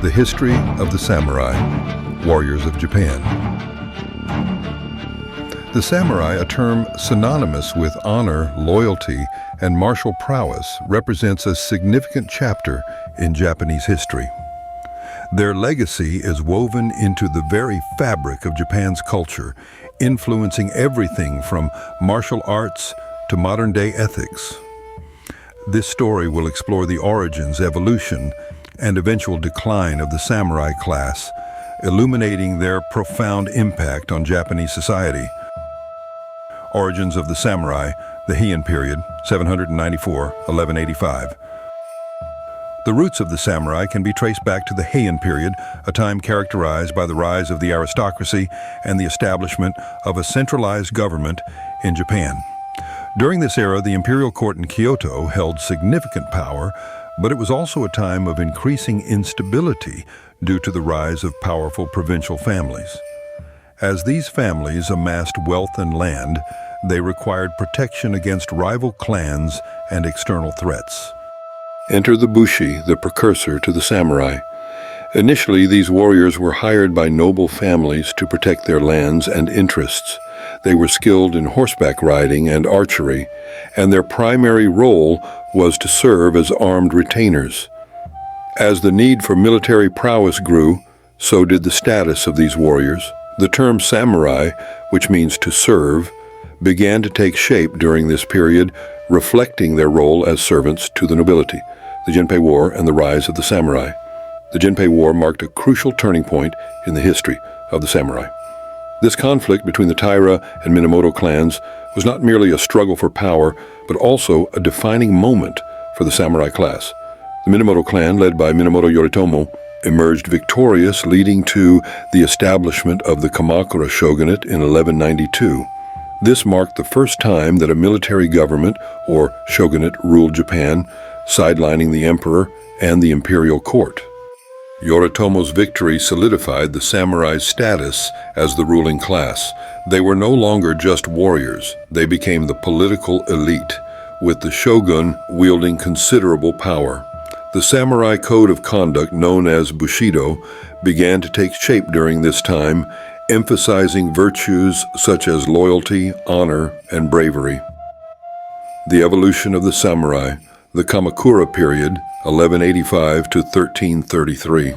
The history of the samurai, warriors of Japan. The samurai, a term synonymous with honor, loyalty, and martial prowess, represents a significant chapter in Japanese history. Their legacy is woven into the very fabric of Japan's culture, influencing everything from martial arts to modern-day ethics. This story will explore the origins, evolution, and eventual decline of the samurai class, illuminating their profound impact on Japanese society. Origins of the samurai, the Heian period, 794–1185. The roots of the samurai can be traced back to the Heian period, a time characterized by the rise of the aristocracy and the establishment of a centralized government in Japan. During this era, the imperial court in Kyoto held significant power, but it was also a time of increasing instability due to the rise of powerful provincial families. As these families amassed wealth and land, they required protection against rival clans and external threats. Enter the bushi, the precursor to the samurai. Initially, these warriors were hired by noble families to protect their lands and interests. They were skilled in horseback riding and archery, and their primary role was to serve as armed retainers. As the need for military prowess grew, so did the status of these warriors. The term samurai, which means to serve, began to take shape during this period, reflecting their role as servants to the nobility. The Jinpei War and the rise of the samurai. The Jinpei War marked a crucial turning point in the history of the samurai. This conflict between the Taira and Minamoto clans was not merely a struggle for power, but also a defining moment for the samurai class. The Minamoto clan, led by Minamoto Yoritomo, emerged victorious, leading to the establishment of the Kamakura shogunate in 1192. This marked the first time that a military government, or shogunate, ruled Japan, sidelining the emperor and the imperial court. Yoritomo's victory solidified the samurai's status as the ruling class. They were no longer just warriors. They became the political elite, with the shogun wielding considerable power. The samurai code of conduct, known as Bushido, began to take shape during this time, emphasizing virtues such as loyalty, honor, and bravery. The evolution of the samurai, the Kamakura period, 1185 to 1333.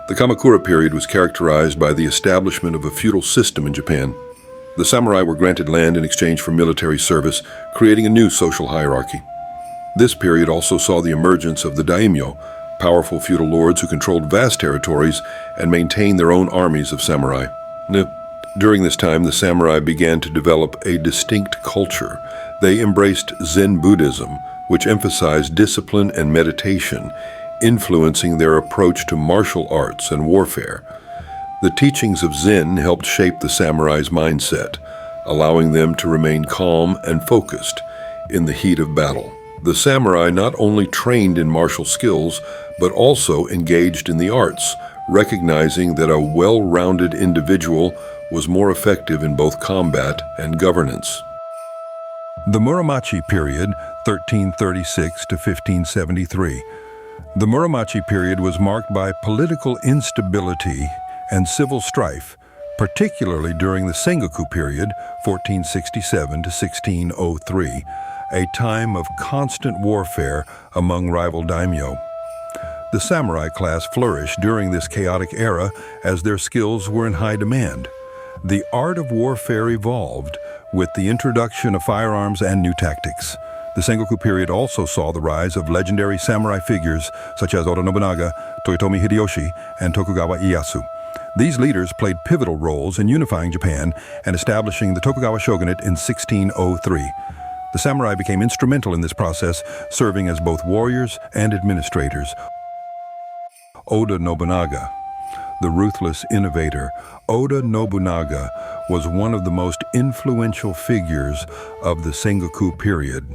The Kamakura period was characterized by the establishment of a feudal system in Japan. The samurai were granted land in exchange for military service, creating a new social hierarchy. This period also saw the emergence of the daimyo, powerful feudal lords who controlled vast territories and maintained their own armies of samurai. During this time, the samurai began to develop a distinct culture. They embraced Zen Buddhism, which emphasized discipline and meditation, influencing their approach to martial arts and warfare. The teachings of Zen helped shape the samurai's mindset, allowing them to remain calm and focused in the heat of battle. The samurai not only trained in martial skills, but also engaged in the arts, recognizing that a well-rounded individual was more effective in both combat and governance. The Muromachi period, 1336 to 1573. The Muromachi period was marked by political instability and civil strife, particularly during the Sengoku period, 1467 to 1603, a time of constant warfare among rival daimyo. The samurai class flourished during this chaotic era as their skills were in high demand. The art of warfare evolved with the introduction of firearms and new tactics. The Sengoku period also saw the rise of legendary samurai figures such as Oda Nobunaga, Toyotomi Hideyoshi, and Tokugawa Ieyasu. These leaders played pivotal roles in unifying Japan and establishing the Tokugawa shogunate in 1603. The samurai became instrumental in this process, serving as both warriors and administrators. Oda Nobunaga, the ruthless innovator. Oda Nobunaga was one of the most influential figures of the Sengoku period.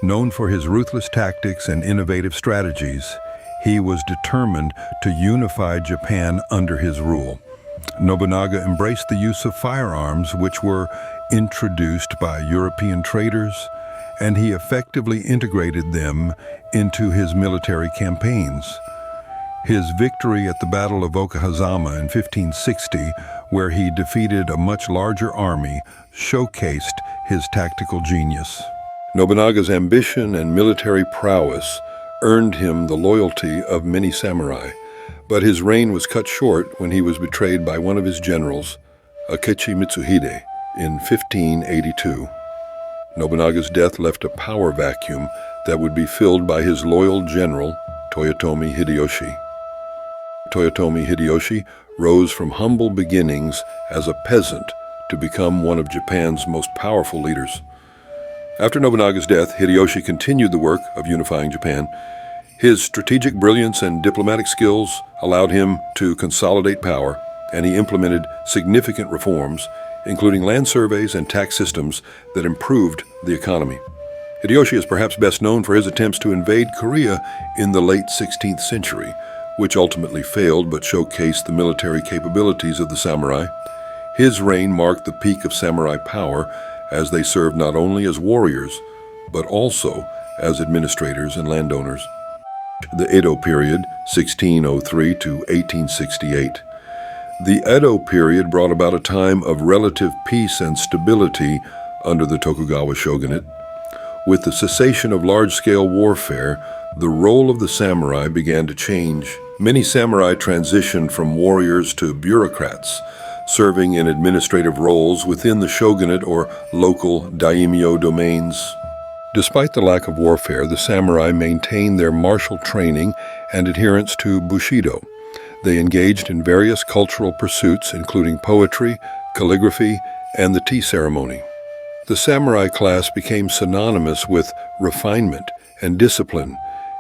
Known for his ruthless tactics and innovative strategies, he was determined to unify Japan under his rule. Nobunaga embraced the use of firearms, which were introduced by European traders, and he effectively integrated them into his military campaigns. His victory at the Battle of Okahazama in 1560, where he defeated a much larger army, showcased his tactical genius. Nobunaga's ambition and military prowess earned him the loyalty of many samurai, but his reign was cut short when he was betrayed by one of his generals, Akechi Mitsuhide, in 1582. Nobunaga's death left a power vacuum that would be filled by his loyal general, Toyotomi Hideyoshi. Toyotomi Hideyoshi rose from humble beginnings as a peasant to become one of Japan's most powerful leaders. After Nobunaga's death, Hideyoshi continued the work of unifying Japan. His strategic brilliance and diplomatic skills allowed him to consolidate power, and he implemented significant reforms, including land surveys and tax systems that improved the economy. Hideyoshi is perhaps best known for his attempts to invade Korea in the late 16th century, which ultimately failed but showcased the military capabilities of the samurai. His reign marked the peak of samurai power, as they served not only as warriors, but also as administrators and landowners. The Edo period, 1603 to 1868. The Edo period brought about a time of relative peace and stability under the Tokugawa shogunate. With the cessation of large-scale warfare, the role of the samurai began to change. Many samurai transitioned from warriors to bureaucrats, serving in administrative roles within the shogunate or local daimyo domains. Despite the lack of warfare, the samurai maintained their martial training and adherence to Bushido. They engaged in various cultural pursuits, including poetry, calligraphy, and the tea ceremony. The samurai class became synonymous with refinement and discipline,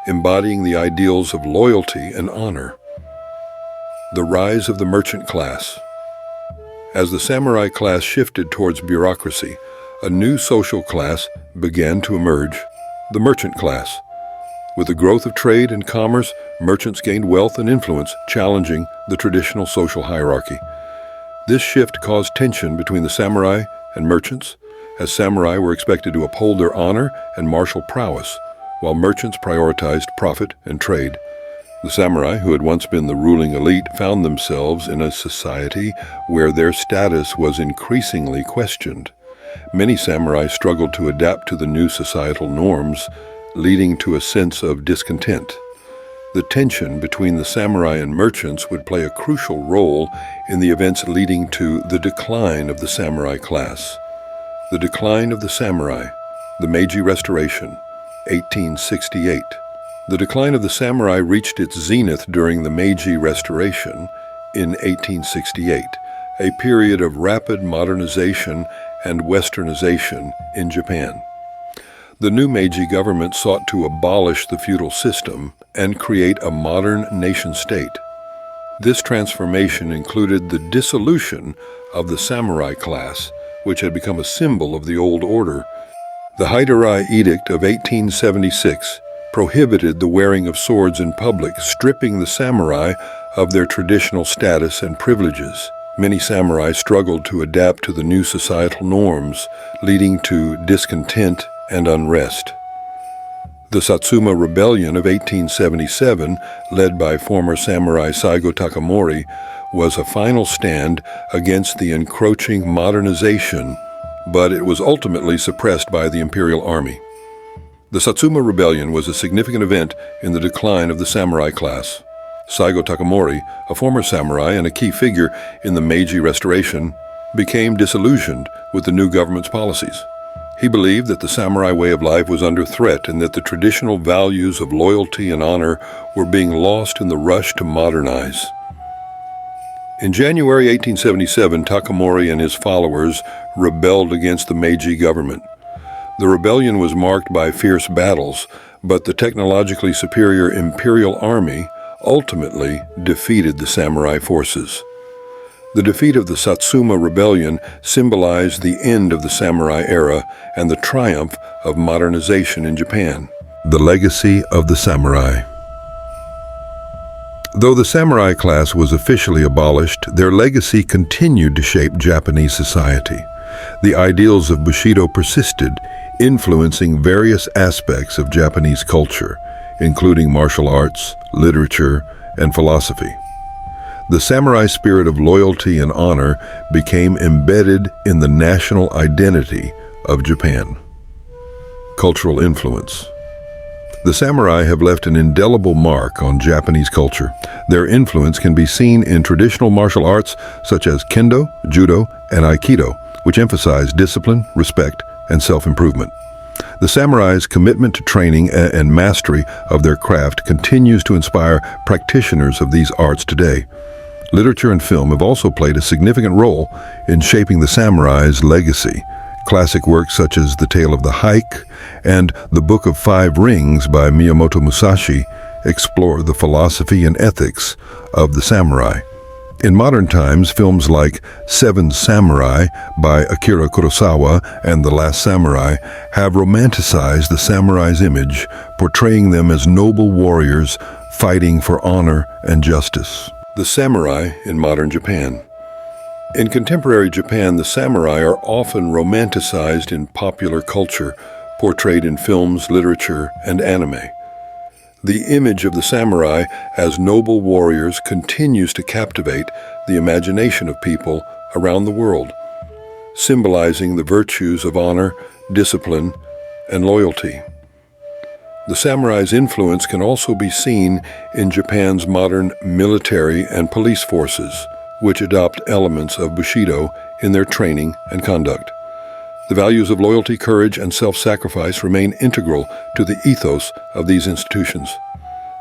embodying the ideals of loyalty and honor. The rise of the merchant class. As the samurai class shifted towards bureaucracy, a new social class began to emerge, the merchant class. With the growth of trade and commerce, merchants gained wealth and influence, challenging the traditional social hierarchy. This shift caused tension between the samurai and merchants, as samurai were expected to uphold their honor and martial prowess, while merchants prioritized profit and trade. The samurai, who had once been the ruling elite, found themselves in a society where their status was increasingly questioned. Many samurai struggled to adapt to the new societal norms, leading to a sense of discontent. The tension between the samurai and merchants would play a crucial role in the events leading to the decline of the samurai class. The decline of the samurai, the Meiji Restoration, 1868. The decline of the samurai reached its zenith during the Meiji Restoration in 1868, a period of rapid modernization and westernization in Japan. The new Meiji government sought to abolish the feudal system and create a modern nation-state. This transformation included the dissolution of the samurai class, which had become a symbol of the old order. The Heiderai Edict of 1876 prohibited the wearing of swords in public, stripping the samurai of their traditional status and privileges. Many samurai struggled to adapt to the new societal norms, leading to discontent and unrest. The Satsuma Rebellion of 1877, led by former samurai Saigo Takamori, was a final stand against the encroaching modernization, but it was ultimately suppressed by the imperial army. The Satsuma Rebellion was a significant event in the decline of the samurai class. Saigo Takamori, a former samurai and a key figure in the Meiji Restoration, became disillusioned with the new government's policies. He believed that the samurai way of life was under threat and that the traditional values of loyalty and honor were being lost in the rush to modernize. In January 1877, Takamori and his followers rebelled against the Meiji government. The rebellion was marked by fierce battles, but the technologically superior imperial army ultimately defeated the samurai forces. The defeat of the Satsuma Rebellion symbolized the end of the samurai era and the triumph of modernization in Japan. The legacy of the samurai. Though the samurai class was officially abolished, their legacy continued to shape Japanese society. The ideals of Bushido persisted, influencing various aspects of Japanese culture, including martial arts, literature, and philosophy. The samurai spirit of loyalty and honor became embedded in the national identity of Japan. Cultural influence. The samurai have left an indelible mark on Japanese culture. Their influence can be seen in traditional martial arts such as kendo, judo, and aikido, which emphasize discipline, respect, and self-improvement. The samurai's commitment to training and mastery of their craft continues to inspire practitioners of these arts today. Literature and film have also played a significant role in shaping the samurai's legacy. Classic works such as The Tale of the Hike and The Book of Five Rings by Miyamoto Musashi explore the philosophy and ethics of the samurai. In modern times, films like Seven Samurai by Akira Kurosawa and The Last Samurai have romanticized the samurai's image, portraying them as noble warriors fighting for honor and justice. The samurai in modern Japan. In contemporary Japan, the samurai are often romanticized in popular culture, portrayed in films, literature, and anime. The image of the samurai as noble warriors continues to captivate the imagination of people around the world, symbolizing the virtues of honor, discipline, and loyalty. The samurai's influence can also be seen in Japan's modern military and police forces, which adopt elements of Bushido in their training and conduct. The values of loyalty, courage, and self-sacrifice remain integral to the ethos of these institutions.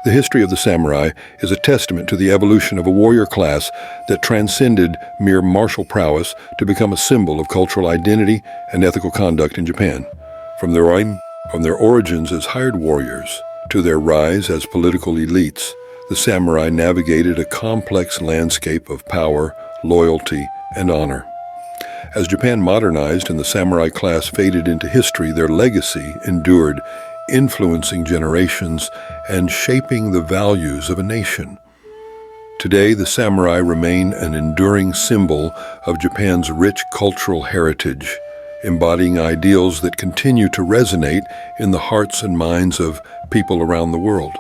The history of the samurai is a testament to the evolution of a warrior class that transcended mere martial prowess to become a symbol of cultural identity and ethical conduct in Japan. From their origins as hired warriors to their rise as political elites, the samurai navigated a complex landscape of power, loyalty, and honor. As Japan modernized and the samurai class faded into history, their legacy endured, influencing generations and shaping the values of a nation. Today, the samurai remain an enduring symbol of Japan's rich cultural heritage, embodying ideals that continue to resonate in the hearts and minds of people around the world.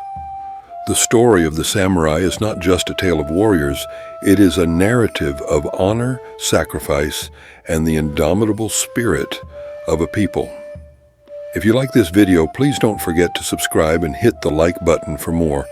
The story of the samurai is not just a tale of warriors, it is a narrative of honor, sacrifice, and the indomitable spirit of a people. If you like this video, please don't forget to subscribe and hit the like button for more.